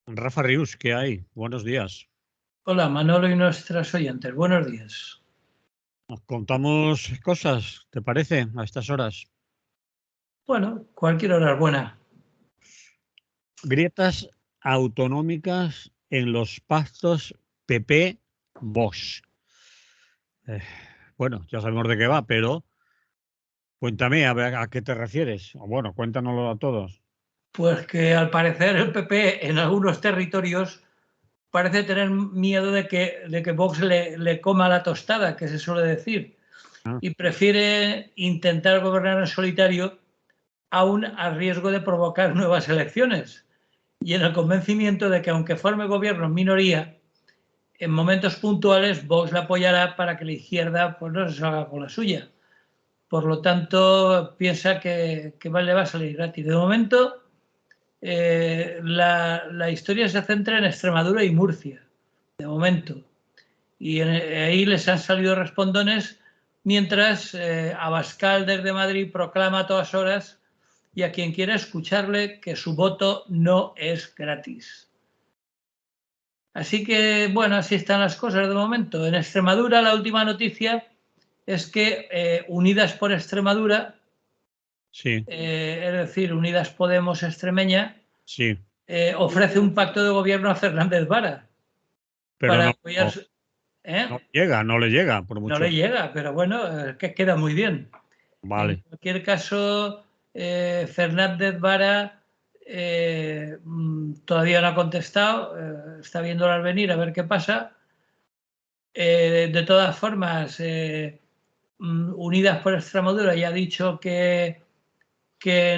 Rafa Rius, ¿qué hay? Buenos días. Hola, Manolo y nuestras oyentes. Buenos días. Nos contamos cosas, ¿te parece? A estas horas. Bueno, cualquier hora es buena. Grietas autonómicas en los pactos PP-Vox. Bueno, ya sabemos de qué va, pero cuéntame a ver a qué te refieres. O bueno, cuéntanoslo a todos. Pues que al parecer el PP en algunos territorios parece tener miedo de que Vox le coma la tostada, que se suele decir, Ah, y prefiere intentar gobernar en solitario, aún a riesgo de provocar nuevas elecciones. Y en el convencimiento de que aunque forme gobierno en minoría, en momentos puntuales Vox la apoyará para que la izquierda pues, no se salga con la suya. Por lo tanto, piensa que le va a salir gratis. De momento, la historia se centra en Extremadura y Murcia, de momento. Y ahí les han salido respondones, mientras Abascal desde Madrid proclama a todas horas y a quien quiera escucharle que su voto no es gratis. Así que, bueno, así están las cosas de momento. En Extremadura, la última noticia es que Unidas por Extremadura, sí, es decir, Unidas Podemos Extremeña, sí, ofrece un pacto de gobierno a Fernández Vara pero para no, apoyar. no llega, no le llega, por No le mucho. llega, pero bueno, que queda muy bien. En Vale. cualquier caso, Fernández Vara todavía no ha contestado, está viéndolas venir a ver qué pasa. De todas formas, Unidas por Extremadura ya ha dicho que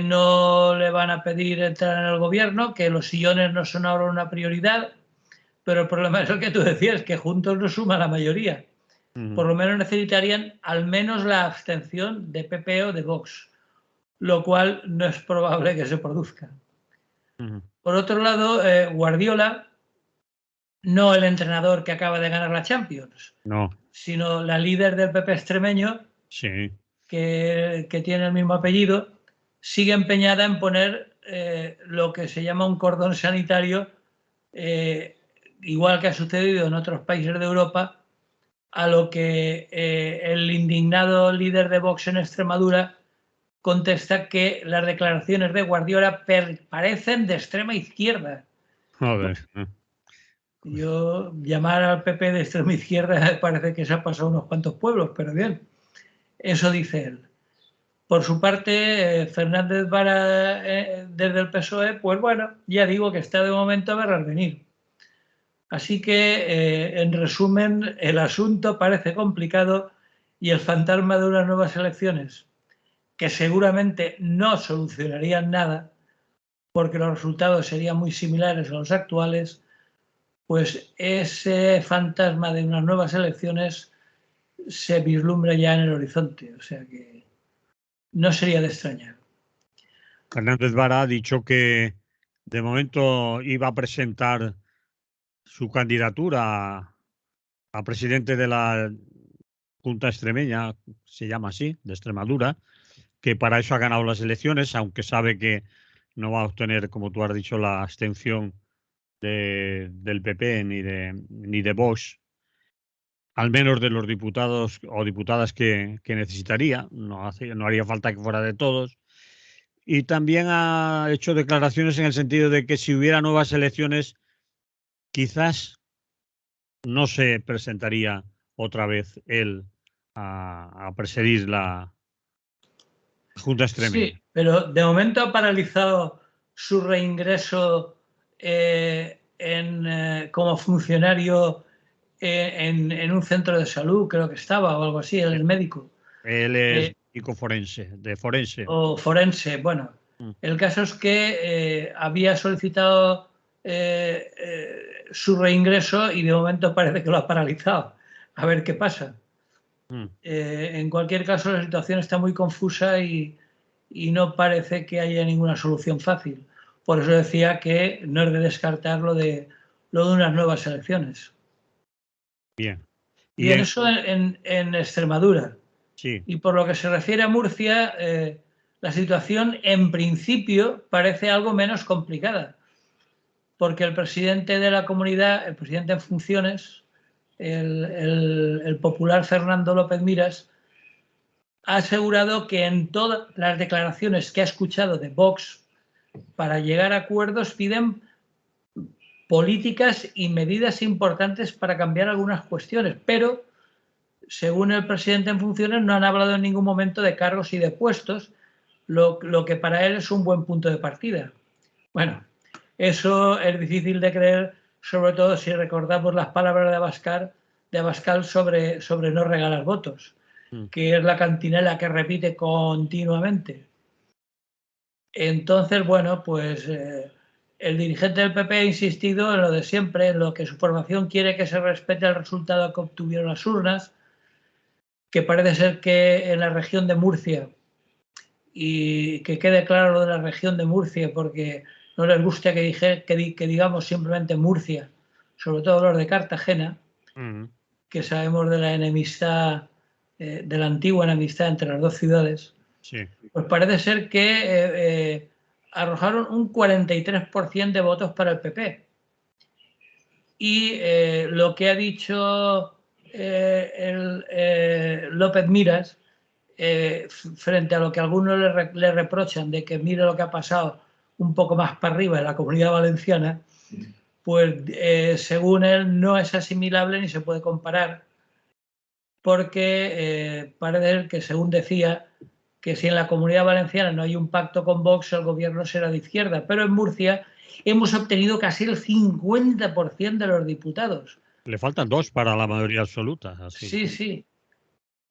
no le van a pedir entrar en el gobierno, que los sillones no son ahora una prioridad, pero el problema es el que tú decías, que juntos no suma la mayoría. Por lo menos necesitarían al menos la abstención de PP o de Vox, lo cual no es probable que se produzca. Por otro lado, Guardiola, no el entrenador que acaba de ganar la Champions, No, sino la líder del PP extremeño, sí, que tiene el mismo apellido, sigue empeñada en poner lo que se llama un cordón sanitario, igual que ha sucedido en otros países de Europa, a lo que el indignado líder de Vox en Extremadura contesta que las declaraciones de Guardiola parecen de extrema izquierda. joder. Yo llamar al PP de extrema izquierda parece que se ha pasado unos cuantos pueblos, pero bien, eso dice él. Por su parte, Fernández Vara, desde el PSOE, pues bueno, ya digo que está de momento a verlas venir. Así que, en resumen, el asunto parece complicado y el fantasma de unas nuevas elecciones, que seguramente no solucionarían nada, porque los resultados serían muy similares a los actuales, pues ese fantasma de unas nuevas elecciones se vislumbra ya en el horizonte. O sea que no sería de extrañar. Fernández Vara ha dicho que de momento iba a presentar su candidatura a presidente de la Junta Extremeña, se llama así, de Extremadura, que para eso ha ganado las elecciones, aunque sabe que no va a obtener, como tú has dicho, la abstención del PP ni de Vox, al menos de los diputados o diputadas que necesitaría, no haría falta que fuera de todos. Y también ha hecho declaraciones en el sentido de que si hubiera nuevas elecciones, quizás no se presentaría otra vez él a presidir la Junta Sí, Extremeña. pero de momento ha paralizado su reingreso como funcionario en un centro de salud, creo que estaba, o algo así, él es médico. Él es Eh, médico forense, de forense. o forense. Bueno, Mm. el caso es que había solicitado su reingreso y de momento parece que lo ha paralizado. A ver qué pasa. Mm. En cualquier caso, la situación está muy confusa y no parece que haya ninguna solución fácil. Por eso decía que no es de descartar lo de unas nuevas elecciones. Bien. Y Bien, eso en Extremadura. sí, Y por lo que se refiere a Murcia, la situación en principio parece algo menos complicada, porque el presidente de la comunidad, el presidente en funciones, el popular Fernando López Miras, ha asegurado que en todas las declaraciones que ha escuchado de Vox, para llegar a acuerdos piden políticas y medidas importantes para cambiar algunas cuestiones, pero según el presidente en funciones no han hablado en ningún momento de cargos y de puestos, lo que para él es un buen punto de partida. Bueno, eso es difícil de creer, sobre todo si recordamos las palabras de Abascal sobre no regalar votos, que es la cantinela que repite continuamente. Entonces, bueno, pues el dirigente del PP ha insistido en lo de siempre, en lo que su formación quiere que se respete el resultado que obtuvieron las urnas, que parece ser que en la región de Murcia, y que quede claro lo de la región de Murcia, porque no les gusta que digamos simplemente Murcia, sobre todo los de Cartagena, que sabemos de la enemistad, de la antigua enemistad entre las dos ciudades. Sí. Pues parece ser que arrojaron un 43% de votos para el PP. Y lo que ha dicho López Miras, frente a lo que algunos le reprochan de que mire lo que ha pasado un poco más para arriba en la Comunidad Valenciana, pues según él no es asimilable ni se puede comparar, porque parece que, según decía, que si en la Comunidad Valenciana no hay un pacto con Vox, el gobierno será de izquierda, pero en Murcia hemos obtenido casi el 50% de los diputados. Le faltan 2 para la mayoría absoluta. Así. Sí, sí.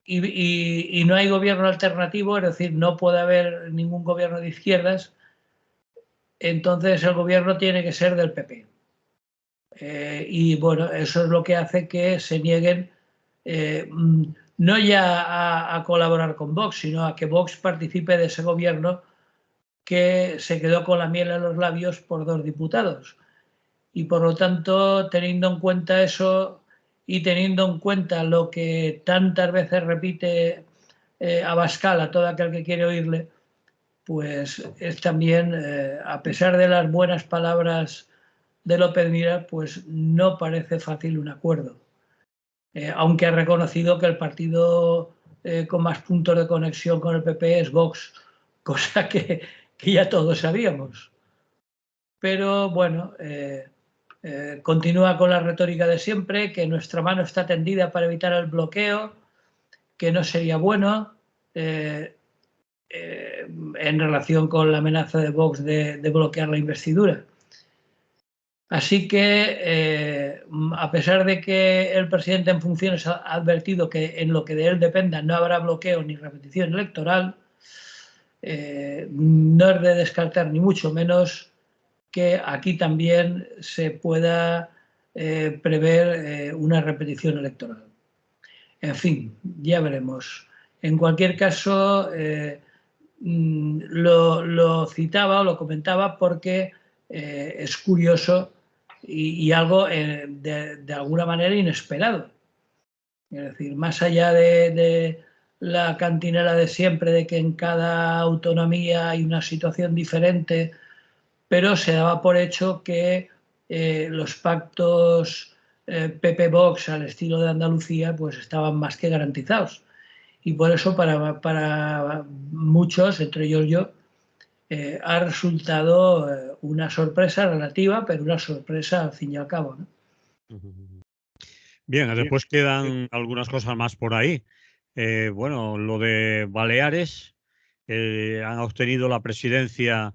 Y no hay gobierno alternativo, es decir, no puede haber ningún gobierno de izquierdas, entonces el gobierno tiene que ser del PP. Y bueno, eso es lo que hace que se nieguen no ya a colaborar con Vox, sino a que Vox participe de ese gobierno que se quedó con la miel en los labios por 2 diputados. Y por lo tanto, teniendo en cuenta eso y teniendo en cuenta lo que tantas veces repite Abascal a todo aquel que quiere oírle, pues es también, a pesar de las buenas palabras de López Miras, pues no parece fácil un acuerdo. Aunque ha reconocido que el partido con más puntos de conexión con el PP es Vox, cosa que ya todos sabíamos. Pero bueno, continúa con la retórica de siempre, que nuestra mano está tendida para evitar el bloqueo, que no sería bueno en relación con la amenaza de Vox de bloquear la investidura. Así que, a pesar de que el presidente en funciones ha advertido que en lo que de él dependa no habrá bloqueo ni repetición electoral, no es de descartar ni mucho menos que aquí también se pueda prever una repetición electoral. En fin, ya veremos. En cualquier caso, lo citaba o lo comentaba porque es curioso y algo de alguna manera inesperado. Es decir, más allá de la cantinela de siempre, de que en cada autonomía hay una situación diferente, pero se daba por hecho que los pactos PP-Vox al estilo de Andalucía pues estaban más que garantizados. Y por eso para muchos, entre ellos yo, ha resultado una sorpresa relativa, pero una sorpresa al fin y al cabo, ¿no? Bien, después quedan algunas cosas más por ahí. Bueno, lo de Baleares, han obtenido la presidencia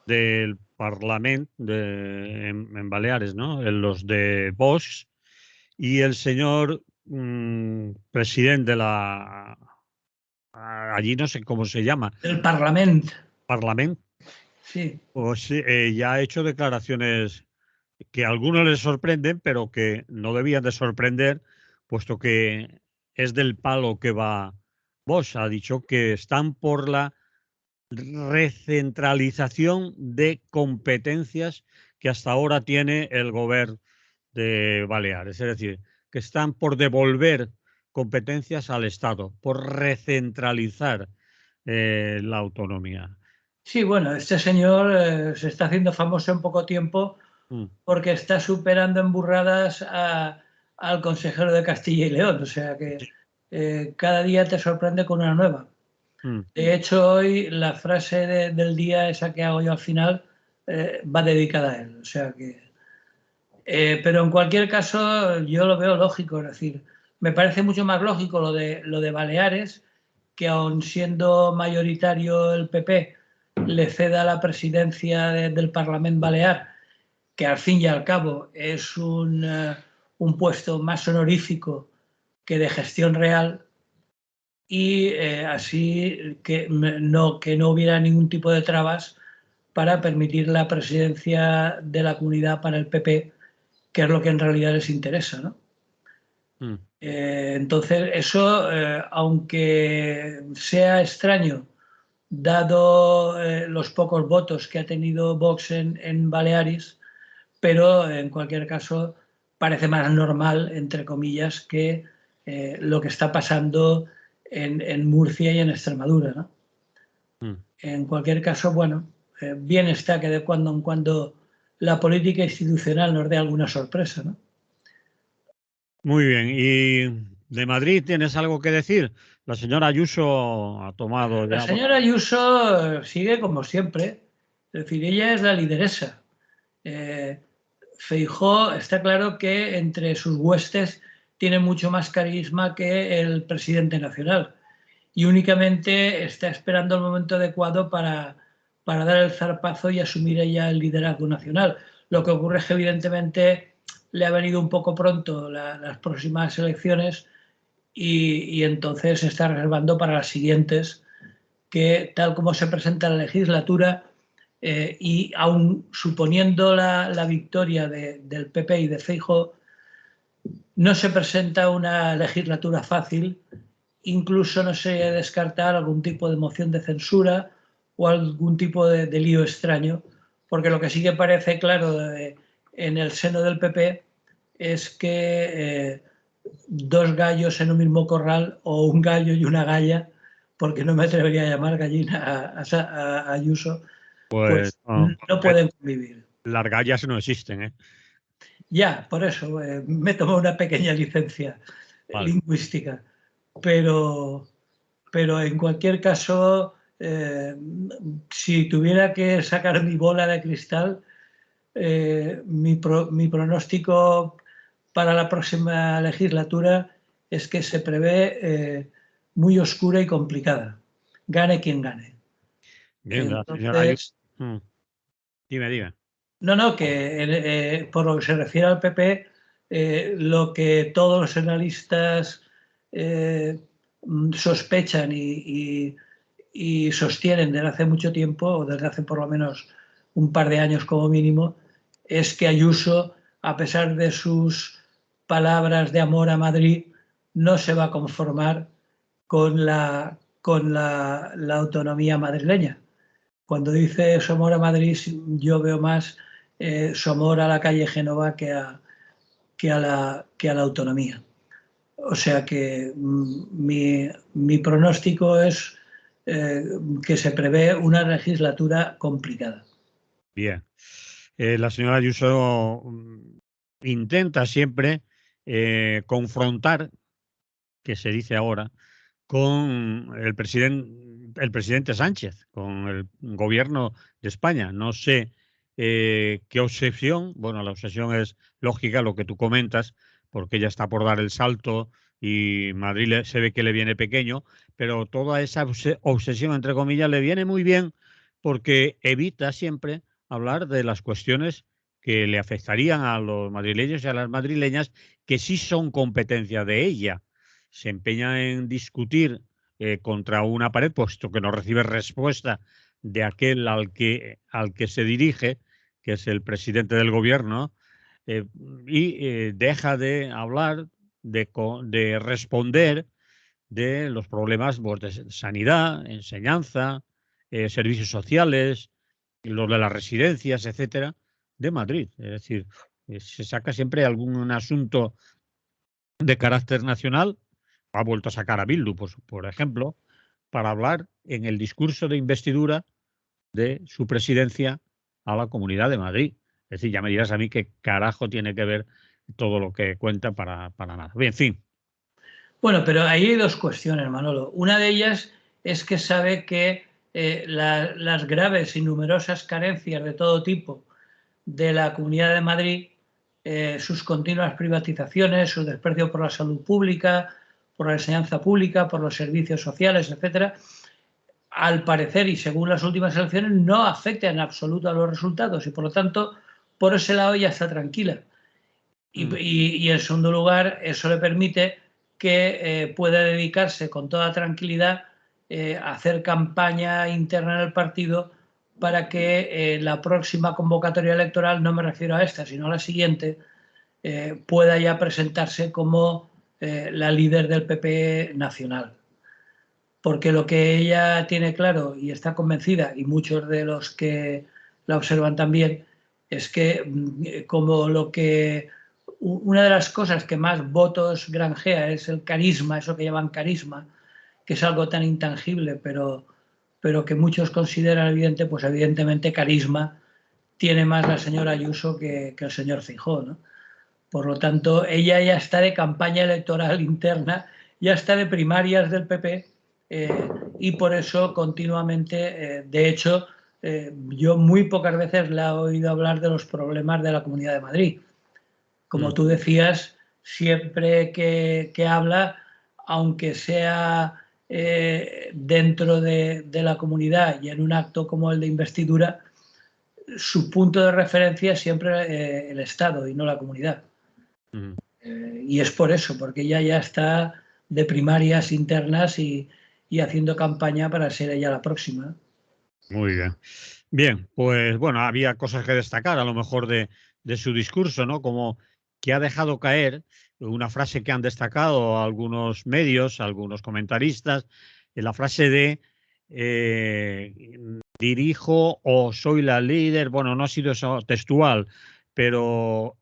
del Parlamento en Baleares, ¿no? Los de Vox, y el señor presidente de la... allí no sé cómo se llama. El Parlamento. Parlamento. Sí. Pues ya ha hecho declaraciones que a algunos les sorprenden, pero que no debían de sorprender, puesto que es del palo que va Vox. Ha dicho que están por la recentralización de competencias que hasta ahora tiene el gobierno de Baleares. Es decir, que están por devolver competencias al Estado, por recentralizar la autonomía. Sí, bueno, este señor se está haciendo famoso en poco tiempo porque está superando en burradas al consejero de Castilla y León. O sea que cada día te sorprende con una nueva. De hecho, hoy la frase del día, esa que hago yo al final, va dedicada a él. O sea que, pero en cualquier caso, yo lo veo lógico. Es decir, me parece mucho más lógico lo de Baleares, que aun siendo mayoritario el PP, le ceda la presidencia del Parlamento Balear, que al fin y al cabo es un puesto más honorífico que de gestión real, y así que no hubiera ningún tipo de trabas para permitir la presidencia de la comunidad para el PP, que es lo que en realidad les interesa, ¿no? Entonces, eso, aunque sea extraño, dado los pocos votos que ha tenido Vox en Baleares, pero en cualquier caso parece más normal, entre comillas, que lo que está pasando en Murcia y en Extremadura, ¿no? En cualquier caso, bueno, bien está que de cuando en cuando la política institucional nos dé alguna sorpresa, ¿no? Muy bien. ¿Y de Madrid tienes algo que decir? La señora Ayuso ha tomado La ya... señora Ayuso sigue como siempre, es decir, ella es la lideresa. Feijóo está claro que entre sus huestes tiene mucho más carisma que el presidente nacional, y únicamente está esperando el momento adecuado para dar el zarpazo y asumir ella el liderazgo nacional. Lo que ocurre es que evidentemente le ha venido un poco pronto las próximas elecciones, y entonces se está reservando para las siguientes, que tal como se presenta la legislatura, y aún suponiendo la victoria del PP y de Feijóo, no se presenta una legislatura fácil. Incluso no se debe descartar algún tipo de moción de censura o algún tipo de lío extraño, porque lo que sí que parece claro en el seno del PP es que dos gallos en un mismo corral, o un gallo y una galla, porque no me atrevería a llamar gallina a Ayuso, Pues pues no pueden convivir. las gallas no existen, ¿eh? Ya, por eso me tomó una pequeña licencia Vale. lingüística, pero en cualquier caso, si tuviera que sacar mi bola de cristal, mi pronóstico para la próxima legislatura es que se prevé muy oscura y complicada, gane quien gane. Bien, la señora Ayuso. Entonces, Dime, dime. no, que por lo que se refiere al PP, lo que todos los analistas sospechan y sostienen desde hace mucho tiempo, o desde hace por lo menos un par de años como mínimo, es que Ayuso, a pesar de sus palabras de amor a Madrid, no se va a conformar con la autonomía madrileña. Cuando dice su amor a Madrid, yo veo más su amor a la calle Génova que a la autonomía. O sea que mi pronóstico es que se prevé una legislatura complicada. Bien. La señora Ayuso intenta siempre confrontar, que se dice ahora, con el presidente Sánchez, con el gobierno de España. No sé qué obsesión, bueno, la obsesión es lógica, lo que tú comentas, porque ella está por dar el salto y Madrid se ve que le viene pequeño, pero toda esa obsesión, entre comillas, le viene muy bien porque evita siempre hablar de las cuestiones que le afectarían a los madrileños y a las madrileñas, que sí son competencia de ella. Se empeña en discutir contra una pared, puesto que no recibe respuesta de aquel al que se dirige, que es el presidente del gobierno, y deja de hablar, de responder de los problemas pues, de sanidad, enseñanza, servicios sociales, los de las residencias, etcétera, de Madrid. Es decir, se saca siempre algún asunto de carácter nacional. Ha vuelto a sacar a Bildu, pues, por ejemplo, para hablar en el discurso de investidura de su presidencia a la Comunidad de Madrid. Es decir, ya me dirás a mí qué carajo tiene que ver todo lo que cuenta para nada. Bien, en fin. Bueno, pero ahí hay dos cuestiones, Manolo. Una de ellas es que sabe que las graves y numerosas carencias de todo tipo de la Comunidad de Madrid, sus continuas privatizaciones, su desprecio por la salud pública, por la enseñanza pública, por los servicios sociales, etcétera, al parecer y según las últimas elecciones no afecta en absoluto a los resultados y por lo tanto por ese lado ya está tranquila. Y en segundo lugar, eso le permite que pueda dedicarse con toda tranquilidad a hacer campaña interna en el partido para que la próxima convocatoria electoral, no me refiero a esta, sino a la siguiente, pueda ya presentarse como la líder del PP nacional. Porque lo que ella tiene claro y está convencida, y muchos de los que la observan también, es que como una de las cosas que más votos granjea es el carisma, eso que llaman carisma, que es algo tan intangible, pero que muchos consideran evidente, pues evidentemente carisma tiene más la señora Ayuso que el señor Feijóo, ¿no? Por lo tanto, ella ya está de campaña electoral interna, ya está de primarias del PP y por eso continuamente, de hecho, yo muy pocas veces la he oído hablar de los problemas de la Comunidad de Madrid. Como tú decías, siempre que habla, aunque sea dentro de la comunidad y en un acto como el de investidura, su punto de referencia es siempre el Estado y no la comunidad. Y es por eso, porque ella ya está de primarias internas y haciendo campaña para ser ella la próxima. Muy bien. Bien, pues bueno, había cosas que destacar a lo mejor de su discurso, ¿no? Como que ha dejado caer una frase que han destacado algunos medios, algunos comentaristas, la frase de dirijo o soy la líder, bueno, no ha sido eso textual, pero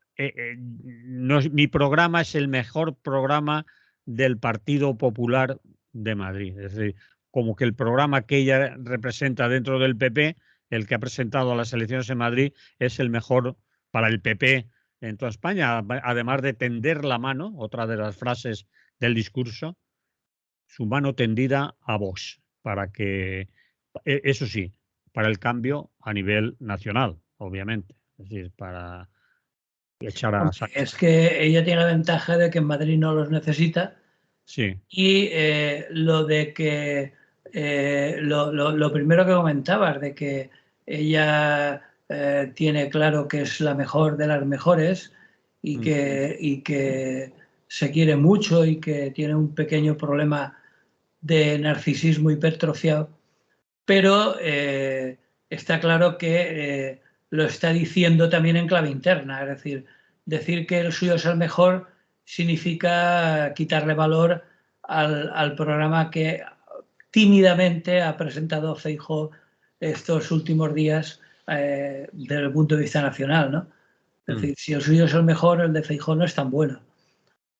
mi programa es el mejor programa del Partido Popular de Madrid. Es decir, como que el programa que ella representa dentro del PP, el que ha presentado a las elecciones en Madrid, es el mejor para el PP en toda España, además de tender la mano, otra de las frases del discurso, su mano tendida a Vox, para que, eso sí, para el cambio a nivel nacional, obviamente, es decir, para echar a Sánchez. Es que ella tiene la ventaja de que en Madrid no los necesita. Sí. Y lo de que lo primero que comentabas, de que ella tiene claro que es la mejor de las mejores y que se quiere mucho y que tiene un pequeño problema de narcisismo hipertrofiado, pero está claro que lo está diciendo también en clave interna, es decir que el suyo es el mejor significa quitarle valor al programa que tímidamente ha presentado Feijóo estos últimos días desde el punto de vista nacional, ¿no? Es decir, si el suyo es el mejor, el de Feijóo no es tan bueno.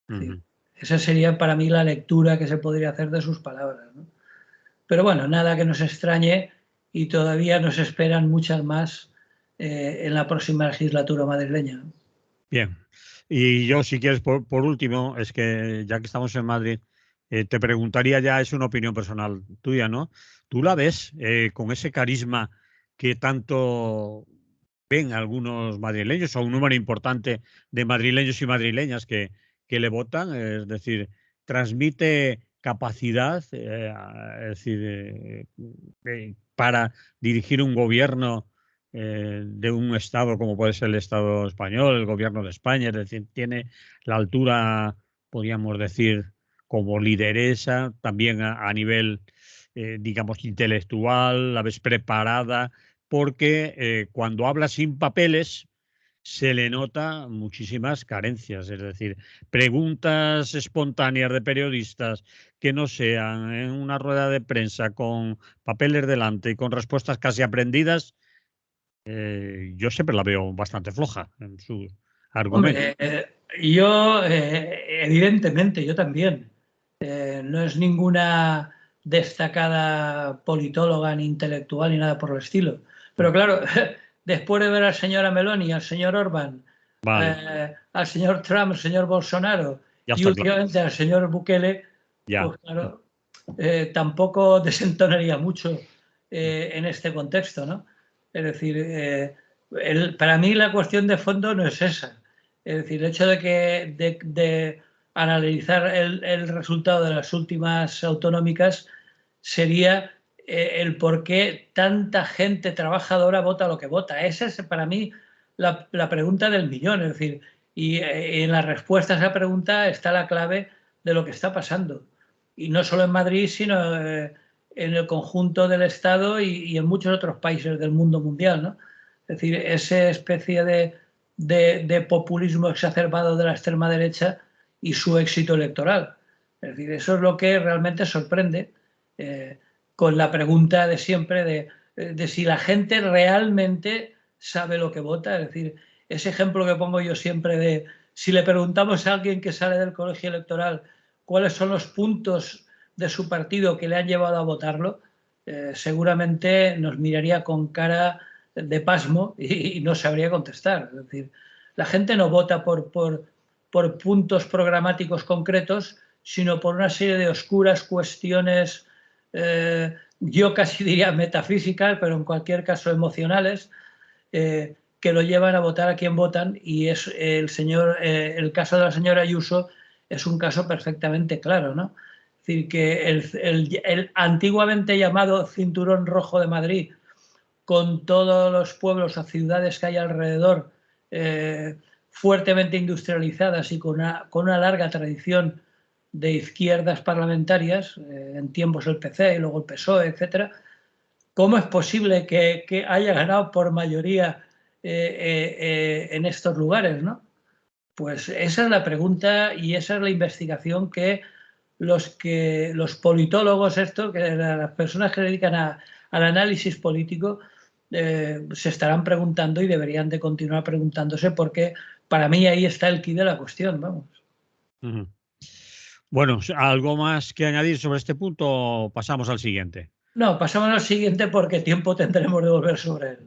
Es decir, esa sería para mí la lectura que se podría hacer de sus palabras, ¿no? Pero bueno, nada que nos extrañe y todavía nos esperan muchas más en la próxima legislatura madrileña. Bien. Y yo, si quieres, por último, es que ya que estamos en Madrid, te preguntaría ya, es una opinión personal tuya, ¿no? ¿Tú la ves con ese carisma que tanto ven algunos madrileños o un número importante de madrileños y madrileñas que le votan? Es decir, transmite capacidad, es decir, para dirigir un gobierno de un Estado como puede ser el Estado español, el gobierno de España, es decir, tiene la altura, podríamos decir, como lideresa, también a nivel, digamos, intelectual, la ves preparada, porque cuando habla sin papeles se le nota muchísimas carencias, es decir, preguntas espontáneas de periodistas que no sean en una rueda de prensa con papeles delante y con respuestas casi aprendidas, yo siempre la veo bastante floja en su argumento. Hombre, yo, evidentemente, yo también. No es ninguna destacada politóloga ni intelectual ni nada por el estilo. Pero claro, después de ver al señor Meloni, al señor Orbán, al señor Trump, al señor Bolsonaro y últimamente al señor Bukele, pues claro, tampoco desentonaría mucho en este contexto, ¿no? Es decir, para mí la cuestión de fondo no es esa. Es decir, el hecho de analizar el resultado de las últimas autonómicas sería el por qué tanta gente trabajadora vota lo que vota. Esa es para mí la pregunta del millón. Es decir, y en la respuesta a esa pregunta está la clave de lo que está pasando. Y no solo en Madrid, sino en el conjunto del Estado y en muchos otros países del mundo mundial, ¿no? Es decir, esa especie de populismo exacerbado de la extrema derecha y su éxito electoral. Es decir, eso es lo que realmente sorprende con la pregunta de siempre de si la gente realmente sabe lo que vota. Es decir, ese ejemplo que pongo yo siempre de si le preguntamos a alguien que sale del colegio electoral cuáles son los puntos de su partido que le han llevado a votarlo, seguramente nos miraría con cara de pasmo y no sabría contestar. Es decir, la gente no vota por puntos programáticos concretos, sino por una serie de oscuras cuestiones, yo casi diría metafísicas, pero en cualquier caso emocionales, que lo llevan a votar a quien votan, y es el caso de la señora Ayuso es un caso perfectamente claro, ¿no? Es decir, que el antiguamente llamado Cinturón Rojo de Madrid, con todos los pueblos o ciudades que hay alrededor, fuertemente industrializadas y con una larga tradición de izquierdas parlamentarias, en tiempos el PC y luego el PSOE, etcétera. ¿Cómo es posible que haya ganado por mayoría en estos lugares, ¿no? Pues esa es la pregunta y esa es la investigación que los politólogos, que las personas que se dedican al análisis político, se estarán preguntando y deberían de continuar preguntándose, porque para mí ahí está el quid de la cuestión, vamos. Bueno, ¿algo más que añadir sobre este punto o pasamos al siguiente? No, pasamos al siguiente porque tiempo tendremos de volver sobre él.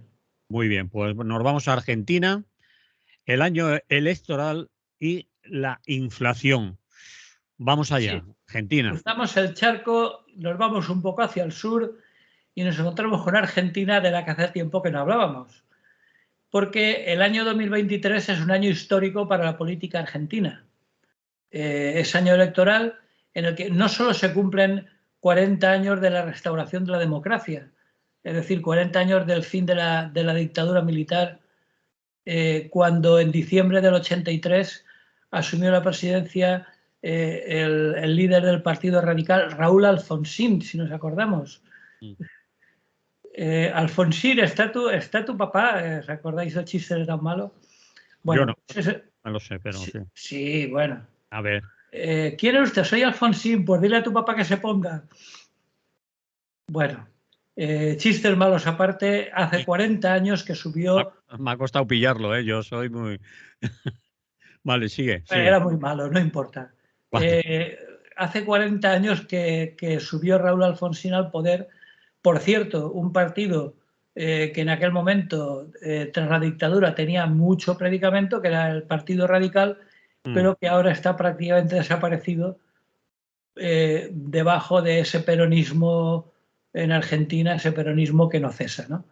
Muy bien, pues nos vamos a Argentina, el año electoral y la inflación. Vamos allá, Sí. Argentina. Cruzamos el charco, nos vamos un poco hacia el sur y nos encontramos con Argentina, de la que hace tiempo que no hablábamos. Porque el año 2023 es un año histórico para la política argentina. Es año electoral en el que no solo se cumplen 40 años de la restauración de la democracia, es decir, 40 años del fin de la dictadura militar, cuando en diciembre del 83 asumió la presidencia el líder del Partido Radical, Raúl Alfonsín, si nos acordamos. Alfonsín, está tu papá, ¿os acordáis del chiste de tan malo? Bueno, yo no lo sé, pero sí. Sí, bueno. A ver. ¿Quién es usted? Soy Alfonsín, pues dile a tu papá que se ponga. Bueno, chistes malos aparte, hace 40 años que subió... Me ha costado pillarlo, yo soy muy... Vale, sigue. Era muy malo, no importa. Vale. Hace 40 años que subió Raúl Alfonsín al poder. Por cierto, un partido que en aquel momento, tras la dictadura, tenía mucho predicamento, que era el Partido Radical, pero que ahora está prácticamente desaparecido debajo de ese peronismo en Argentina, ese peronismo que no cesa, ¿no?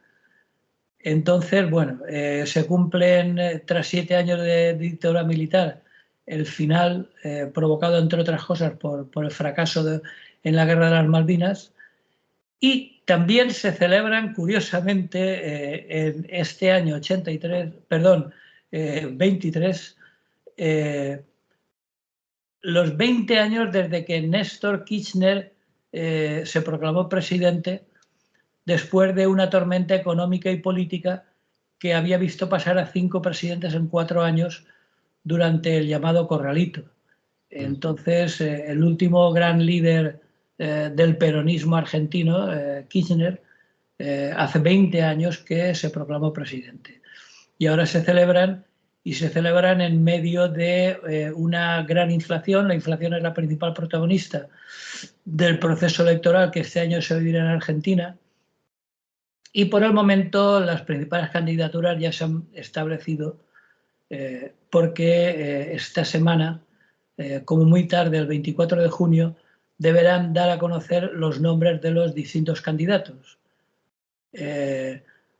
Entonces, bueno, se cumplen, tras 7 años de dictadura militar, el final, provocado entre otras cosas por el fracaso en la Guerra de las Malvinas, y también se celebran, curiosamente, en este año 23, los 20 años desde que Néstor Kirchner se proclamó presidente, después de una tormenta económica y política que había visto pasar a 5 presidentes en 4 años durante el llamado Corralito. Entonces, el último gran líder del peronismo argentino, Kirchner, hace 20 años que se proclamó presidente. Y ahora se celebran en medio de una gran inflación. La inflación es la principal protagonista del proceso electoral que este año se vivirá en Argentina. Y por el momento las principales candidaturas ya se han establecido porque esta semana, como muy tarde, el 24 de junio, deberán dar a conocer los nombres de los distintos candidatos.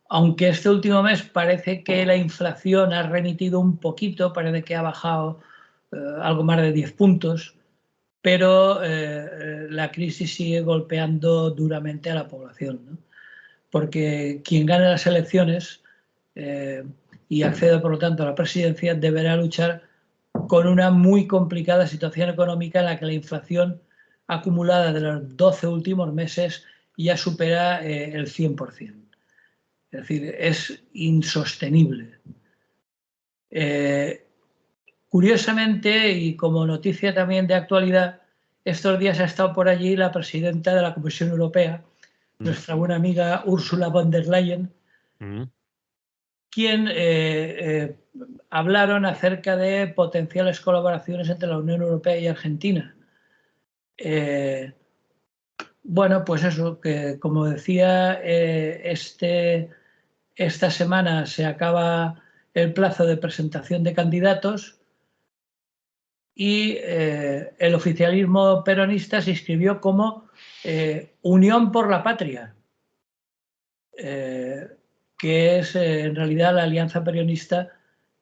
Aunque este último mes parece que la inflación ha remitido un poquito, parece que ha bajado algo más de 10 puntos, pero la crisis sigue golpeando duramente a la población, ¿no? Porque quien gane las elecciones y acceda, por lo tanto, a la presidencia deberá luchar con una muy complicada situación económica en la que la inflación acumulada de los 12 últimos meses ya supera el 100%. Es decir, es insostenible. Curiosamente, y como noticia también de actualidad, estos días ha estado por allí la presidenta de la Comisión Europea, nuestra buena amiga Ursula von der Leyen, quien hablaron acerca de potenciales colaboraciones entre la Unión Europea y Argentina. Bueno, pues eso, que como decía, esta semana se acaba el plazo de presentación de candidatos y el oficialismo peronista se inscribió como Unión por la Patria, que es en realidad la alianza peronista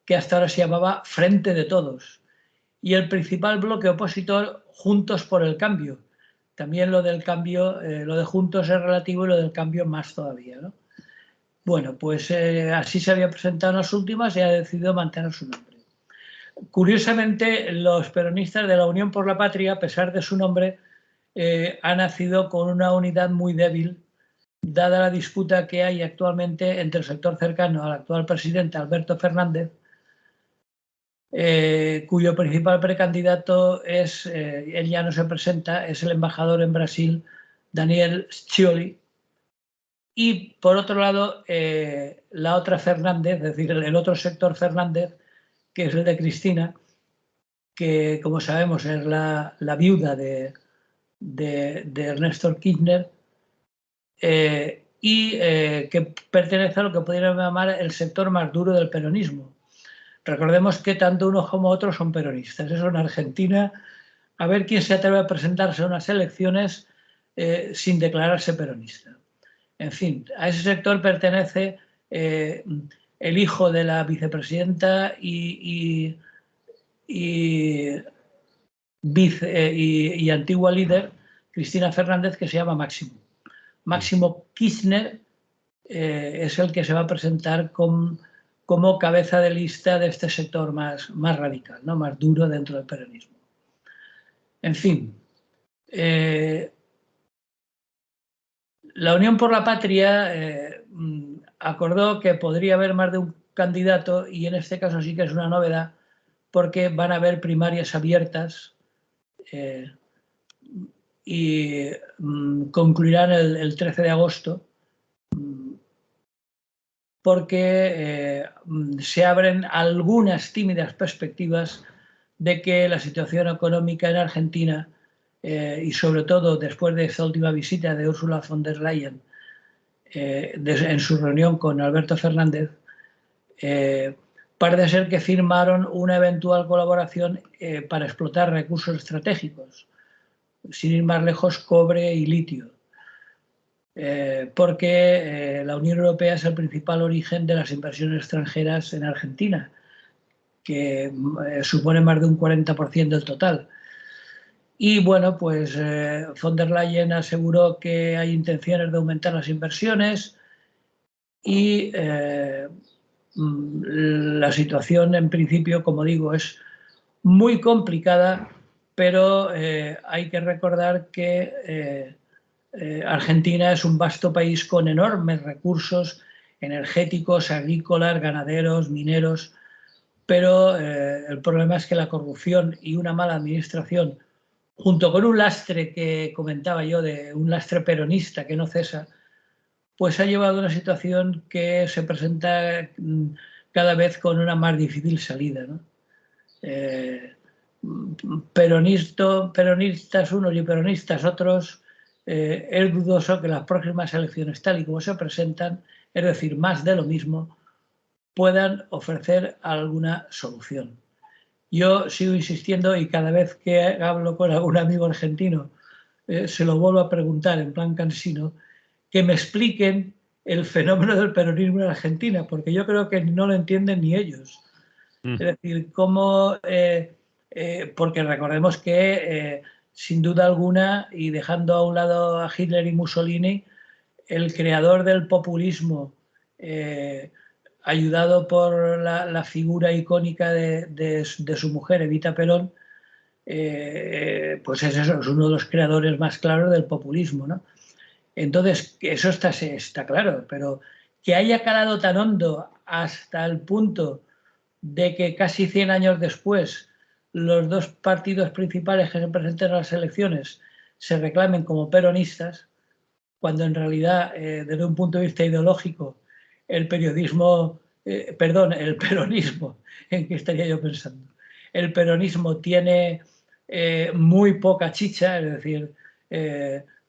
que hasta ahora se llamaba Frente de Todos. Y el principal bloque opositor, Juntos por el Cambio. También lo del cambio, lo de Juntos es relativo y lo del cambio más todavía, ¿no? Bueno, pues así se había presentado en las últimas y ha decidido mantener su nombre. Curiosamente, los peronistas de la Unión por la Patria, a pesar de su nombre, han nacido con una unidad muy débil, dada la disputa que hay actualmente entre el sector cercano al actual presidente Alberto Fernández, cuyo principal precandidato es, él ya no se presenta, es el embajador en Brasil, Daniel Scioli. Y por otro lado, la otra Fernández, es decir, el otro sector Fernández, que es el de Cristina, que como sabemos es la viuda de Ernesto Kirchner, y que pertenece a lo que podríamos llamar el sector más duro del peronismo. Recordemos que tanto unos como otros son peronistas. Eso en Argentina, a ver quién se atreve a presentarse a unas elecciones sin declararse peronista. En fin, a ese sector pertenece el hijo de la vicepresidenta y antigua líder, Cristina Fernández, que se llama Máximo. Máximo Kirchner es el que se va a presentar como cabeza de lista de este sector más radical, ¿no? Más duro dentro del peronismo. En fin, la Unión por la Patria acordó que podría haber más de un candidato y en este caso sí que es una novedad porque van a haber primarias abiertas y concluirán el 13 de agosto porque se abren algunas tímidas perspectivas de que la situación económica en Argentina y sobre todo después de esta última visita de Ursula von der Leyen en su reunión con Alberto Fernández, parece ser que firmaron una eventual colaboración para explotar recursos estratégicos, sin ir más lejos, cobre y litio. Porque la Unión Europea es el principal origen de las inversiones extranjeras en Argentina, que supone más de un 40% del total. Y bueno, pues von der Leyen aseguró que hay intenciones de aumentar las inversiones y la situación en principio, como digo, es muy complicada, pero hay que recordar que Argentina es un vasto país con enormes recursos energéticos, agrícolas, ganaderos, mineros, pero el problema es que la corrupción y una mala administración, junto con un lastre que comentaba yo, de un lastre peronista que no cesa, pues ha llevado a una situación que se presenta cada vez con una más difícil salida, ¿no? Peronistas unos y peronistas otros es dudoso que las próximas elecciones, tal y como se presentan, es decir, más de lo mismo, puedan ofrecer alguna solución. Yo sigo insistiendo y cada vez que hablo con algún amigo argentino se lo vuelvo a preguntar en plan cansino, que me expliquen el fenómeno del peronismo en Argentina, porque yo creo que no lo entienden ni ellos. Es decir, cómo, porque recordemos que sin duda alguna, y dejando a un lado a Hitler y Mussolini, el creador del populismo, ayudado por la figura icónica de su mujer, Evita Perón, pues es uno de los creadores más claros del populismo, ¿no? Entonces, eso está claro, pero que haya calado tan hondo hasta el punto de que casi 100 años después los dos partidos principales que se presenten a las elecciones se reclamen como peronistas, cuando en realidad, desde un punto de vista ideológico, el peronismo, ¿en qué estaría yo pensando? El peronismo tiene muy poca chicha, es decir,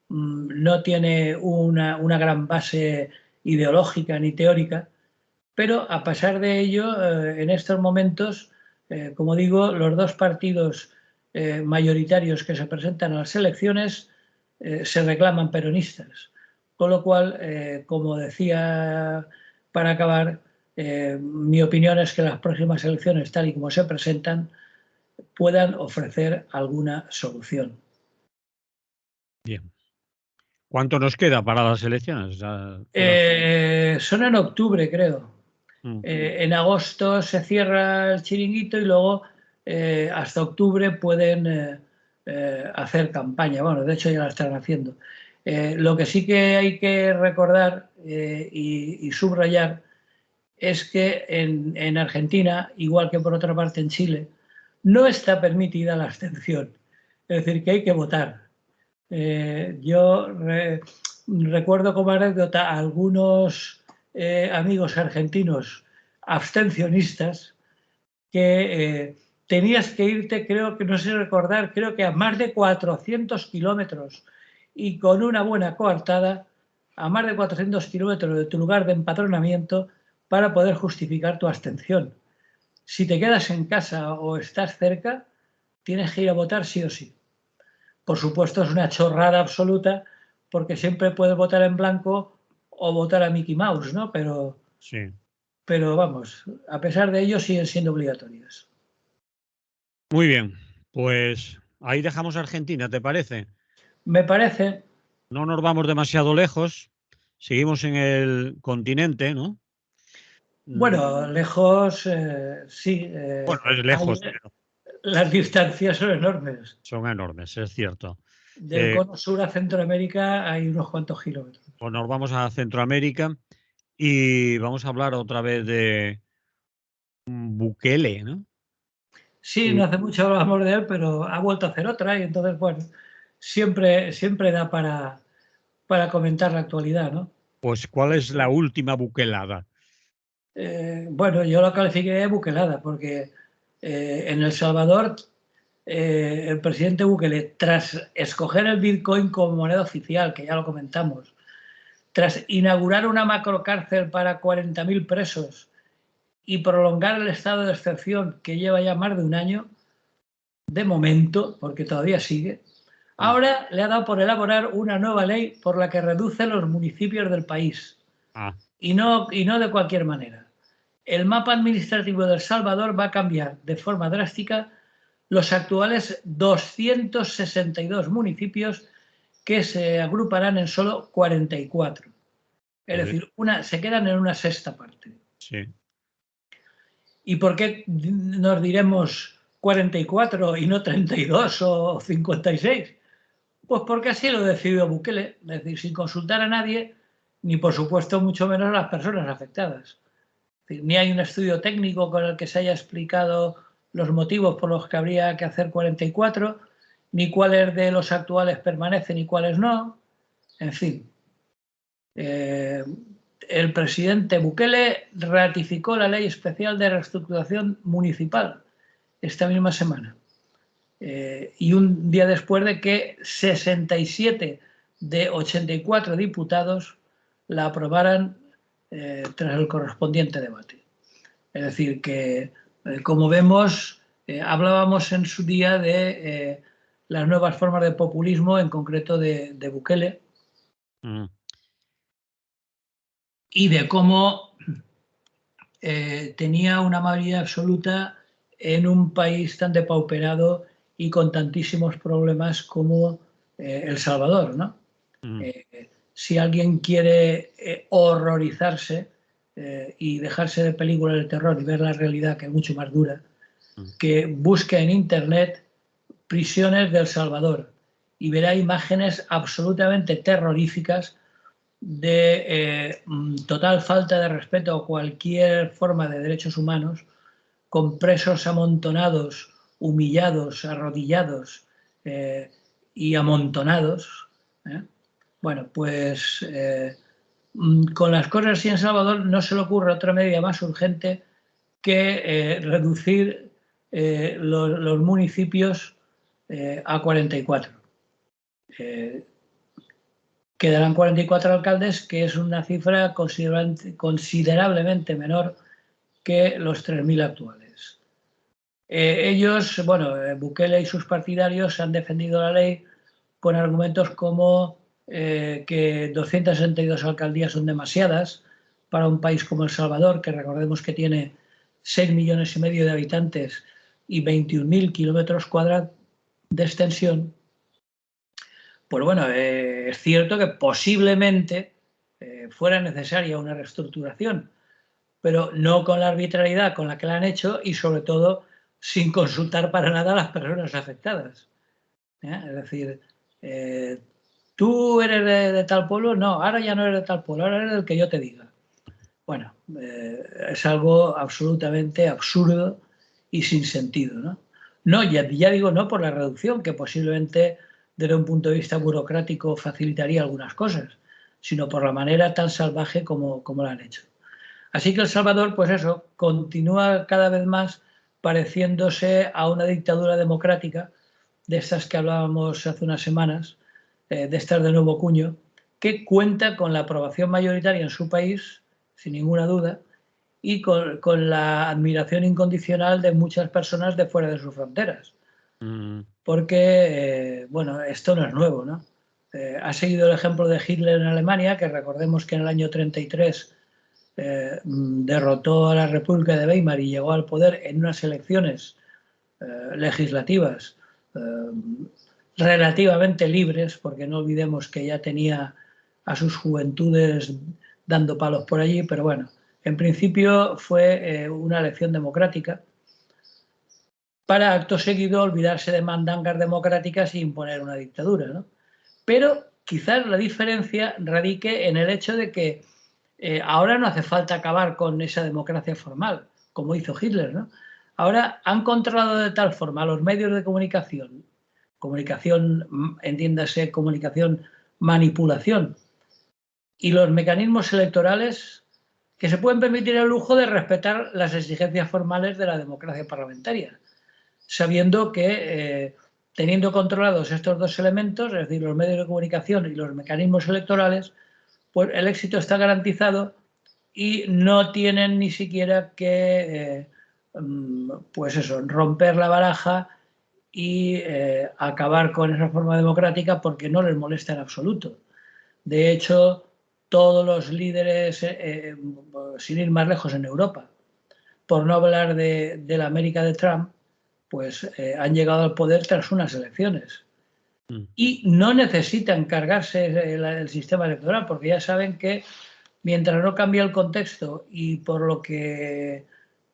no tiene una gran base ideológica ni teórica, pero a pesar de ello, en estos momentos, como digo, los dos partidos mayoritarios que se presentan a las elecciones se reclaman peronistas. Con lo cual, como decía para acabar, mi opinión es que las próximas elecciones, tal y como se presentan, puedan ofrecer alguna solución. Bien. ¿Cuánto nos queda para las elecciones? Son en octubre, creo. En agosto se cierra el chiringuito y luego hasta octubre pueden hacer campaña. Bueno, de hecho ya la están haciendo. Lo que sí que hay que recordar y subrayar es que en Argentina, igual que por otra parte en Chile, no está permitida la abstención. Es decir, que hay que votar. Yo recuerdo como anécdota a algunos amigos argentinos abstencionistas que tenías que irte, creo que no sé recordar, creo que a más de 400 kilómetros y con una buena coartada, a más de 400 kilómetros de tu lugar de empadronamiento para poder justificar tu abstención. Si te quedas en casa o estás cerca, tienes que ir a votar sí o sí. Por supuesto, es una chorrada absoluta porque siempre puedes votar en blanco o votar a Mickey Mouse, ¿no? Sí. Pero vamos, a pesar de ello siguen siendo obligatorias. Muy bien, pues ahí dejamos Argentina, ¿te parece? Me parece. No nos vamos demasiado lejos, seguimos en el continente, ¿no? Bueno, lejos, sí. Bueno, es lejos, pero Las distancias son enormes. son enormes, es cierto. Del cono sur a Centroamérica hay unos cuantos kilómetros. Pues nos vamos a Centroamérica y vamos a hablar otra vez de Bukele, ¿no? Sí, no hace mucho hablamos de él, pero ha vuelto a hacer otra y entonces, bueno, siempre da para comentar la actualidad, ¿no? Pues ¿cuál es la última bukelada? Bueno, yo lo califiqué de bukelada porque en El Salvador el presidente Bukele, tras escoger el Bitcoin como moneda oficial, que ya lo comentamos, tras inaugurar una macrocárcel para 40.000 presos y prolongar el estado de excepción que lleva ya más de un año, de momento, porque todavía sigue, ahora le ha dado por elaborar una nueva ley por la que reduce los municipios del país. Y no de cualquier manera. El mapa administrativo de El Salvador va a cambiar de forma drástica los actuales 262 municipios que se agruparán en solo 44. Es decir, se quedan en una sexta parte. Sí. ¿Y por qué nos diremos 44 y no 32 o 56? Pues porque así lo decidió Bukele, es decir, sin consultar a nadie, ni por supuesto mucho menos a las personas afectadas. Es decir, ni hay un estudio técnico con el que se haya explicado los motivos por los que habría que hacer 44, ni cuáles de los actuales permanecen y cuáles no. En fin, el presidente Bukele ratificó la Ley Especial de Reestructuración Municipal esta misma semana. Y un día después de que 67 de 84 diputados la aprobaran tras el correspondiente debate. Es decir, que como vemos, hablábamos en su día de las nuevas formas de populismo, en concreto de Bukele, y de cómo tenía una mayoría absoluta en un país tan depauperado y con tantísimos problemas como El Salvador, ¿no? Si alguien quiere horrorizarse y dejarse de películas de terror y ver la realidad, que es mucho más dura, que busque en internet prisiones de El Salvador y verá imágenes absolutamente terroríficas de total falta de respeto a cualquier forma de derechos humanos, con presos amontonados, humillados, arrodillados y amontonados. Bueno, pues con las cosas así en Salvador no se le ocurre otra medida más urgente que reducir los municipios a 44. Quedarán 44 alcaldes, que es una cifra considerablemente menor que los 3.000 actuales. Ellos, bueno, Bukele y sus partidarios han defendido la ley con argumentos como que 262 alcaldías son demasiadas para un país como El Salvador, que recordemos que tiene 6,5 millones de habitantes y 21.000 kilómetros cuadrados de extensión. Pues bueno, es cierto que posiblemente fuera necesaria una reestructuración, pero no con la arbitrariedad con la que la han hecho y sobre todo sin consultar para nada a las personas afectadas. Es decir, tú eres de tal pueblo, no, ahora ya no eres de tal pueblo, ahora eres del que yo te diga. Bueno, es algo absolutamente absurdo y sin sentido, ¿no? No, ya digo, no por la reducción, que posiblemente desde un punto de vista burocrático facilitaría algunas cosas, sino por la manera tan salvaje como lo han hecho. Así que El Salvador, pues eso, continúa cada vez más pareciéndose a una dictadura democrática, de estas que hablábamos hace unas semanas, de estas de nuevo cuño, que cuenta con la aprobación mayoritaria en su país, sin ninguna duda, y con la admiración incondicional de muchas personas de fuera de sus fronteras. Porque, bueno, esto no es nuevo, ¿no? Ha seguido el ejemplo de Hitler en Alemania, que recordemos que en el año 33 derrotó a la República de Weimar y llegó al poder en unas elecciones legislativas relativamente libres, porque no olvidemos que ya tenía a sus juventudes dando palos por allí, pero bueno, en principio fue una elección democrática para acto seguido olvidarse de mandangas democráticas e imponer una dictadura, ¿no? Pero quizás la diferencia radique en el hecho de que ahora no hace falta acabar con esa democracia formal, como hizo Hitler, ¿no? Ahora han controlado de tal forma los medios de comunicación, entiéndase, comunicación, manipulación, y los mecanismos electorales, que se pueden permitir el lujo de respetar las exigencias formales de la democracia parlamentaria, sabiendo que teniendo controlados estos dos elementos, es decir, los medios de comunicación y los mecanismos electorales, pues el éxito está garantizado y no tienen ni siquiera que, pues eso, romper la baraja y acabar con esa forma democrática porque no les molesta en absoluto. De hecho, todos los líderes, sin ir más lejos en Europa, por no hablar de la América de Trump, pues han llegado al poder tras unas elecciones. Y no necesitan cargarse el sistema electoral, porque ya saben que mientras no cambie el contexto y por lo que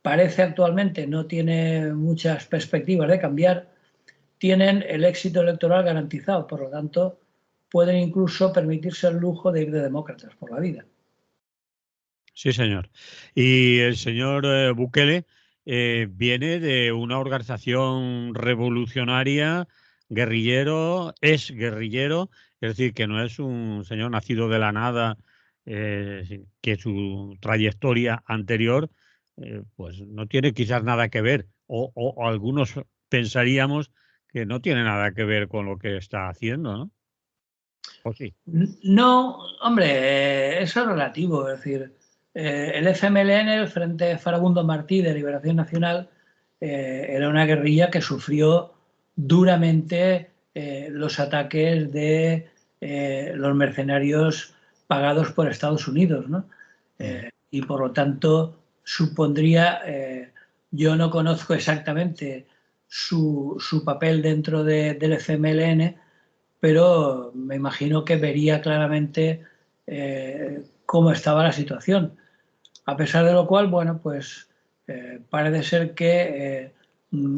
parece actualmente no tiene muchas perspectivas de cambiar, tienen el éxito electoral garantizado. Por lo tanto, pueden incluso permitirse el lujo de ir de demócratas por la vida. Sí, señor. Y el señor Bukele viene de una organización revolucionaria, guerrillero, es guerrillero, es decir, que no es un señor nacido de la nada, que su trayectoria anterior pues no tiene quizás nada que ver, o algunos pensaríamos que no tiene nada que ver con lo que está haciendo, ¿no? ¿O sí? No, hombre, eso es relativo. Es decir, el FMLN, el Frente Farabundo Martí de Liberación Nacional, era una guerrilla que sufrió duramente los ataques de los mercenarios pagados por Estados Unidos, ¿no? Y por lo tanto supondría, yo no conozco exactamente su papel dentro del FMLN, pero me imagino que vería claramente cómo estaba la situación. A pesar de lo cual, bueno, pues parece ser que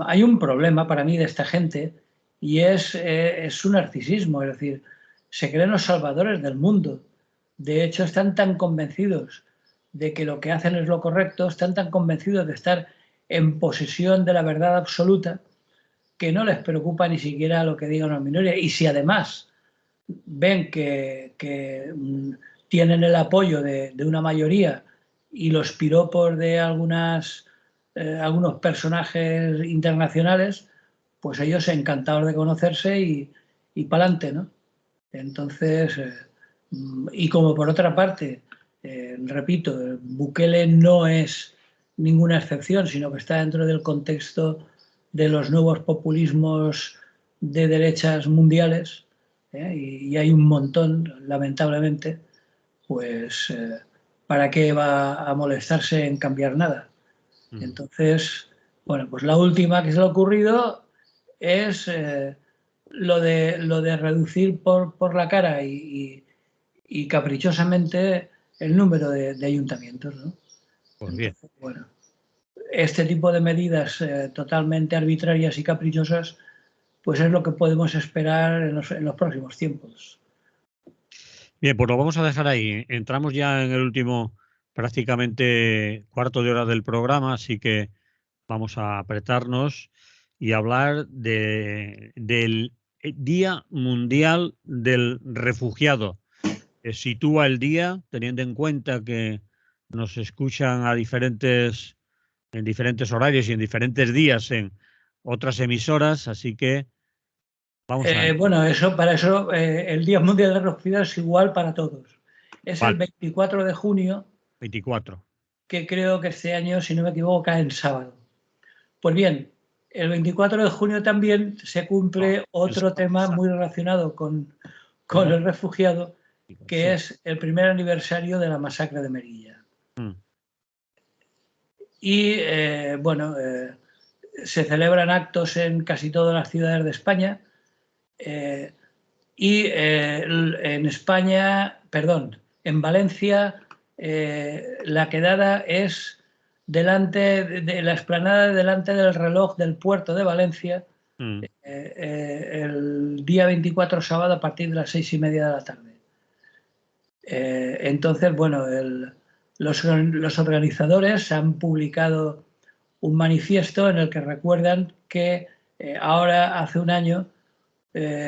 hay un problema para mí de esta gente y es su narcisismo, es decir, se creen los salvadores del mundo. De hecho, están tan convencidos de que lo que hacen es lo correcto, están tan convencidos de estar en posesión de la verdad absoluta, que no les preocupa ni siquiera lo que digan las minorías. Y si además ven que tienen el apoyo de una mayoría y los piropos de algunos personajes internacionales, pues ellos encantados de conocerse y para adelante, ¿no? Entonces, y como por otra parte, repito, Bukele no es ninguna excepción, sino que está dentro del contexto de los nuevos populismos de derechas mundiales, y hay un montón, lamentablemente, pues ¿para qué va a molestarse en cambiar nada? Entonces, bueno, pues la última que se le ha ocurrido es lo de reducir por la cara y caprichosamente el número de ayuntamientos, ¿no? Pues bien. Entonces, bueno, este tipo de medidas totalmente arbitrarias y caprichosas, pues es lo que podemos esperar en los próximos tiempos. Bien, pues lo vamos a dejar ahí. Entramos ya en el último prácticamente cuarto de hora del programa, así que vamos a apretarnos y hablar del Día Mundial del Refugiado. Sitúa el día, teniendo en cuenta que nos escuchan en diferentes horarios y en diferentes días en otras emisoras, así que vamos a... Bueno, para eso el Día Mundial de los Refugiados es igual para todos. Es el Vale, 24 de junio, 24. que creo que este año, si no me equivoco, cae en sábado. Pues bien, el 24 de junio también se No, cumple el otro sábado tema santo. muy relacionado con ¿Cómo? el refugiado, que Sí. es el primer aniversario de la masacre de Melilla. Mm. Y bueno, se celebran actos en casi todas las ciudades de España. Y en España, perdón, en Valencia, la quedada es delante de la explanada, delante del reloj del puerto de Valencia, Mm. el día 24 sábado a partir de las 6:30 de la tarde. Entonces, bueno, los organizadores han publicado un manifiesto en el que recuerdan que ahora, hace un año,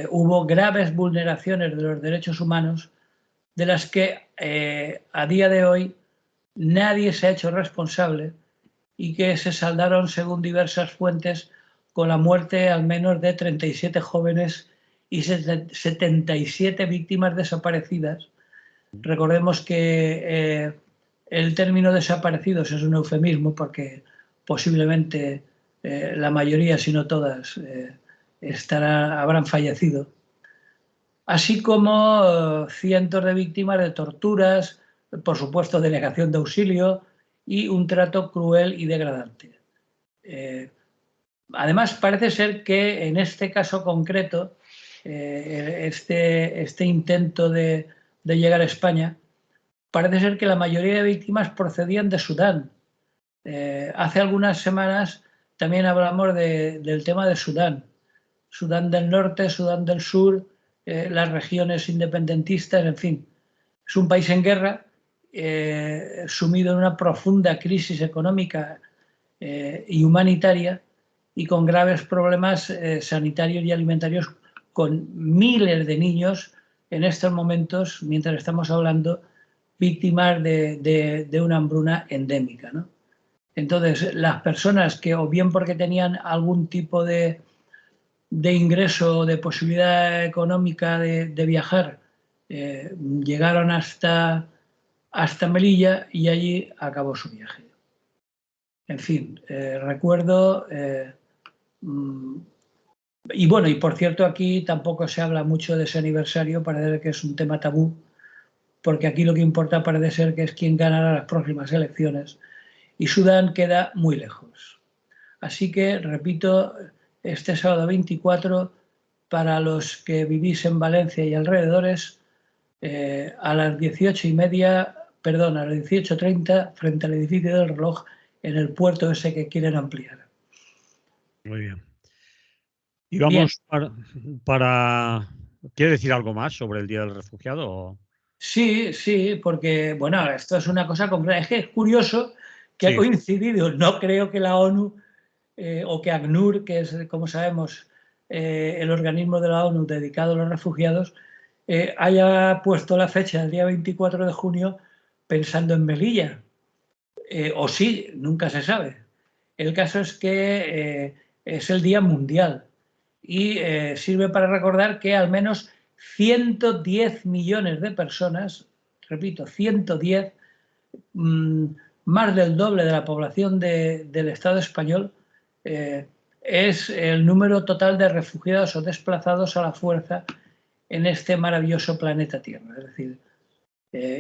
hubo graves vulneraciones de los derechos humanos de las que a día de hoy nadie se ha hecho responsable y que se saldaron, según diversas fuentes, con la muerte al menos de 37 jóvenes y 77 víctimas desaparecidas. Recordemos que el término desaparecidos es un eufemismo porque posiblemente la mayoría, si no todas, habrán fallecido, así como cientos de víctimas de torturas, por supuesto denegación de auxilio y un trato cruel y degradante. Además, parece ser que en este caso concreto, este intento de llegar a España, parece ser que la mayoría de víctimas procedían de Sudán. Hace algunas semanas también hablamos del tema de Sudán. Sudán del Norte, Sudán del Sur, las regiones independentistas, en fin. Es un país en guerra, sumido en una profunda crisis económica y humanitaria y con graves problemas sanitarios y alimentarios, con miles de niños en estos momentos, mientras estamos hablando, víctimas de una hambruna endémica, ¿no? Entonces, las personas que, o bien porque tenían algún tipo de ingreso o de posibilidad económica de viajar, llegaron hasta Melilla y allí acabó su viaje. En fin, recuerdo... y bueno, y por cierto, aquí tampoco se habla mucho de ese aniversario, parece que es un tema tabú, porque aquí lo que importa parece ser que es quién ganará las próximas elecciones, y Sudán queda muy lejos. Así que, repito, este sábado 24, para los que vivís en Valencia y alrededores, a las 18:30, perdón, a las 18:30, frente al edificio del reloj, en el puerto ese que quieren ampliar. Muy bien. Y Bien. vamos para... ¿Quiere decir algo más sobre el Día del Refugiado? ¿O? Sí, sí, porque, bueno, esto es una cosa concreta. Es que es curioso que ha Sí, coincidido. No creo que la ONU o que ACNUR, que es, como sabemos, el organismo de la ONU dedicado a los refugiados, haya puesto la fecha del día 24 de junio pensando en Melilla. O sí, nunca se sabe. El caso es que es el Día Mundial y sirve para recordar que al menos 110 millones de personas, repito, 110, más del doble de la población del Estado español, es el número total de refugiados o desplazados a la fuerza en este maravilloso planeta Tierra. Es decir,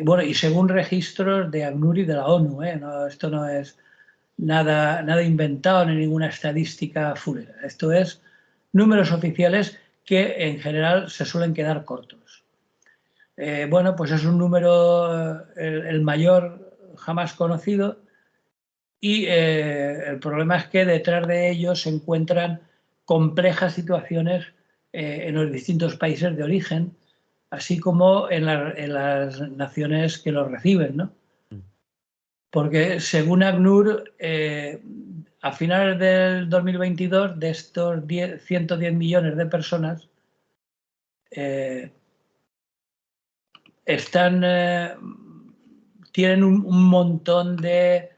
bueno, y según registros de ACNUR y de la ONU, no, esto no es nada inventado ni ninguna estadística fulera. Esto es números oficiales que en general se suelen quedar cortos. Bueno, pues es un número el mayor jamás conocido y el problema es que detrás de ellos se encuentran complejas situaciones en los distintos países de origen, así como en las naciones que los reciben, ¿no? Porque según ACNUR, a finales del 2022, de estos 110 millones de personas, tienen un montón de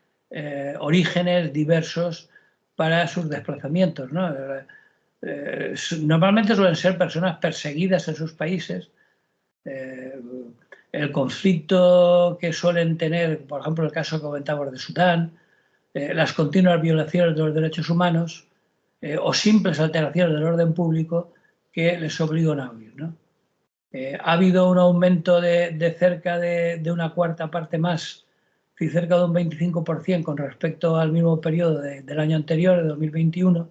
orígenes diversos para sus desplazamientos, ¿no? Normalmente suelen ser personas perseguidas en sus países. El conflicto que suelen tener, por ejemplo, el caso que comentamos de Sudán, las continuas violaciones de los derechos humanos o simples alteraciones del orden público que les obligan a huir, ¿no? Ha habido un aumento de cerca de una cuarta parte más, y cerca de un 25% con respecto al mismo periodo del año anterior, de 2021,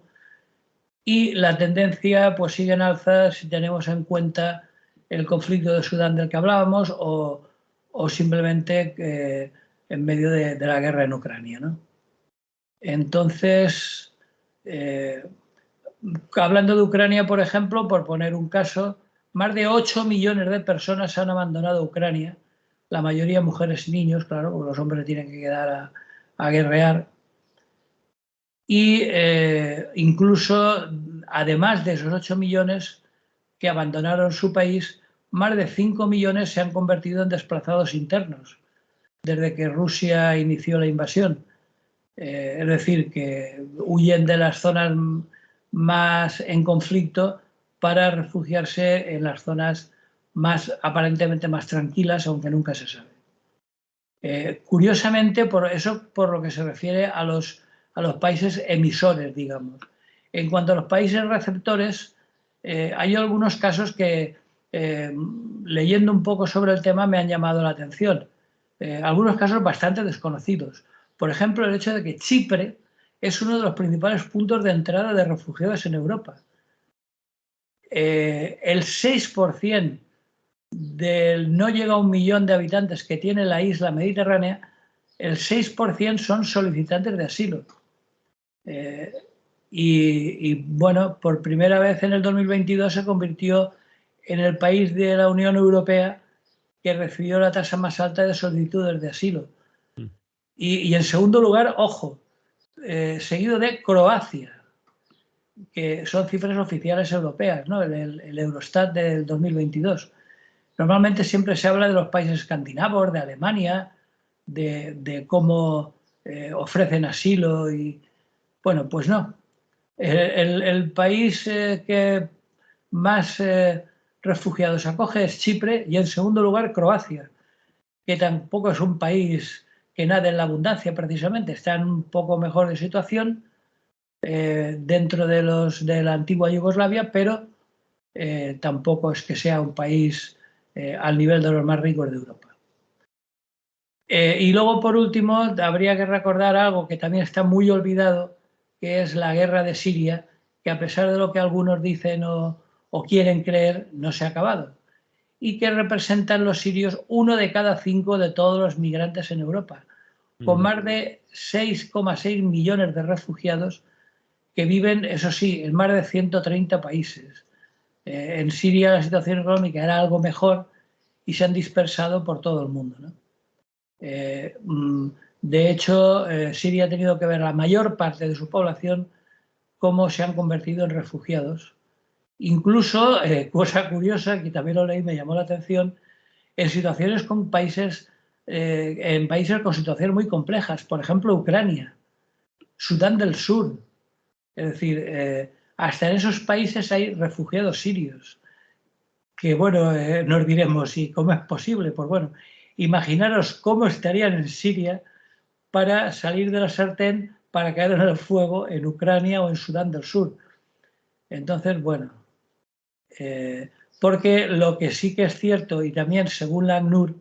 y la tendencia pues sigue en alza si tenemos en cuenta el conflicto de Sudán del que hablábamos o simplemente en medio de la guerra en Ucrania, ¿no? Entonces, hablando de Ucrania, por ejemplo, por poner un caso, más de 8 millones de personas han abandonado Ucrania, la mayoría mujeres y niños, claro, porque los hombres tienen que quedar a guerrear. Y incluso, además de esos 8 millones que abandonaron su país, más de 5 millones se han convertido en desplazados internos desde que Rusia inició la invasión. Es decir, que huyen de las zonas más en conflicto para refugiarse en las zonas aparentemente más tranquilas, aunque nunca se sabe. Curiosamente, por lo que se refiere a los países emisores, digamos. En cuanto a los países receptores, hay algunos casos que, leyendo un poco sobre el tema, me han llamado la atención. Algunos casos bastante desconocidos. Por ejemplo, el hecho de que Chipre es uno de los principales puntos de entrada de refugiados en Europa. El 6% no llega a 1 millón de habitantes que tiene la isla mediterránea, el 6% son solicitantes de asilo. Y bueno, por primera vez en el 2022 se convirtió en el país de la Unión Europea que recibió la tasa más alta de solicitudes de asilo. Y en segundo lugar, ojo, seguido de Croacia, que son cifras oficiales europeas, ¿no? El Eurostat del 2022. Normalmente siempre se habla de los países escandinavos, de Alemania, de cómo ofrecen asilo y, bueno, pues no. El país que más refugiados acoge es Chipre y en segundo lugar Croacia, que tampoco es un país que nade en la abundancia precisamente, está en un poco mejor de situación dentro de la antigua Yugoslavia, pero tampoco es que sea un país al nivel de los más ricos de Europa. Y luego, por último, habría que recordar algo que también está muy olvidado, que es la guerra de Siria, que a pesar de lo que algunos dicen o quieren creer, no se ha acabado. Y que representan los sirios 1 de cada 5 de todos los migrantes en Europa, con más de 6,6 millones de refugiados que viven, eso sí, en más de 130 países. En Siria la situación económica era algo mejor y se han dispersado por todo el mundo, ¿no? De hecho, Siria ha tenido que ver la mayor parte de su población cómo se han convertido en refugiados. Incluso, cosa curiosa, que también lo leí, me llamó la atención, en situaciones con países, en países con situaciones muy complejas, por ejemplo, Ucrania, Sudán del Sur. Es decir, hasta en esos países hay refugiados sirios, que bueno, nos diremos, ¿y cómo es posible? Pues bueno, imaginaros cómo estarían en Siria para salir de la sartén para caer en el fuego en Ucrania o en Sudán del Sur. Entonces, bueno, porque lo que sí que es cierto, y también según la ACNUR,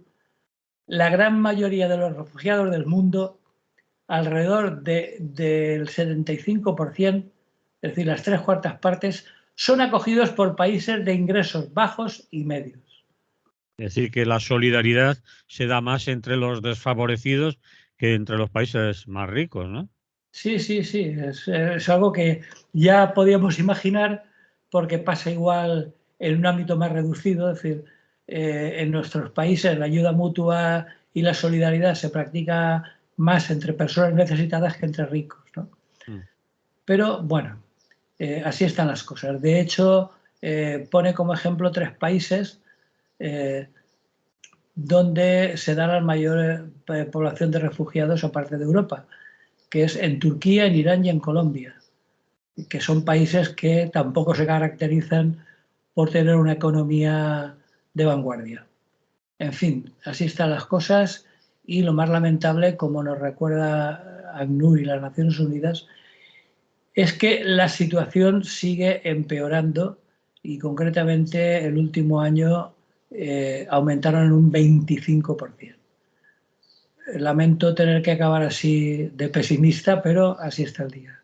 la gran mayoría de los refugiados del mundo, alrededor del 75%, es decir, las 3/4 partes, son acogidos por países de ingresos bajos y medios. Es decir, que la solidaridad se da más entre los desfavorecidos que entre los países más ricos, ¿no? Sí, sí, sí, es algo que ya podíamos imaginar porque pasa igual en un ámbito más reducido, es decir, en nuestros países la ayuda mutua y la solidaridad se practica más entre personas necesitadas que entre ricos, ¿no? Pero bueno, así están las cosas. De hecho, pone como ejemplo 3 países donde se da la mayor población de refugiados aparte de Europa, que es en Turquía, en Irán y en Colombia, que son países que tampoco se caracterizan por tener una economía de vanguardia. En fin, así están las cosas y lo más lamentable, como nos recuerda ACNUR y las Naciones Unidas, es que la situación sigue empeorando y concretamente el último año aumentaron en un 25%. Lamento tener que acabar así de pesimista, pero así está el día.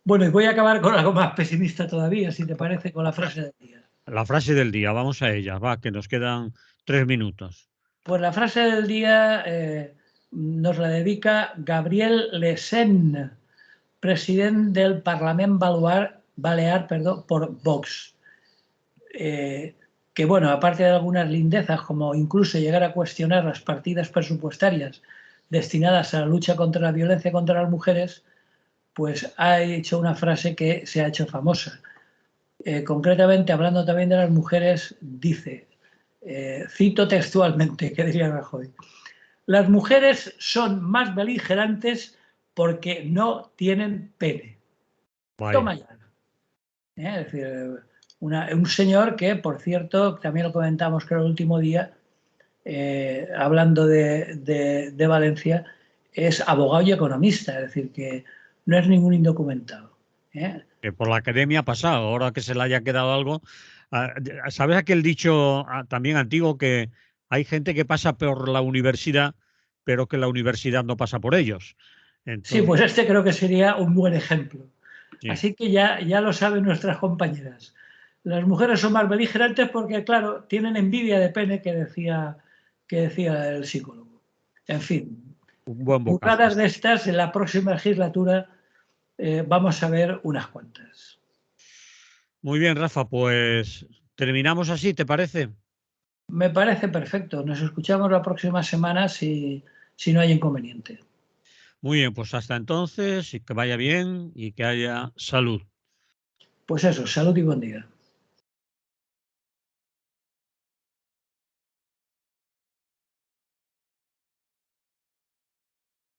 Bueno, y voy a acabar con algo más pesimista todavía, si te parece, con la frase del día. La frase del día, vamos a ella, va, que nos quedan 3 minutos. Pues la frase del día nos la dedica Gabriel Lesenne, presidente del Parlamento Balear por Vox. Que bueno, aparte de algunas lindezas, como incluso llegar a cuestionar las partidas presupuestarias destinadas a la lucha contra la violencia contra las mujeres, pues ha hecho una frase que se ha hecho famosa. Concretamente, hablando también de las mujeres, dice, cito textualmente, que diría Rajoy, las mujeres son más beligerantes porque no tienen pene. Vaya. Toma ya. Es decir, un señor que, por cierto, también lo comentamos creo el último día, hablando de Valencia, es abogado y economista, es decir, que no es ningún indocumentado. Que por la academia ha pasado, ahora que se le haya quedado algo. ¿Sabes aquel dicho también antiguo que hay gente que pasa por la universidad, pero que la universidad no pasa por ellos? Sí, pues este creo que sería un buen ejemplo. Sí. Así que ya lo saben nuestras compañeras. Las mujeres son más beligerantes porque, claro, tienen envidia de pene que decía el psicólogo. En fin, Un buen bocazo. burradas de estas en la próxima legislatura vamos a ver unas cuantas. Muy bien, Rafa, pues terminamos así, ¿te parece? Me parece perfecto. Nos escuchamos la próxima semana si no hay inconveniente. Muy bien, pues hasta entonces, y que vaya bien y que haya salud. Pues eso, salud y buen día.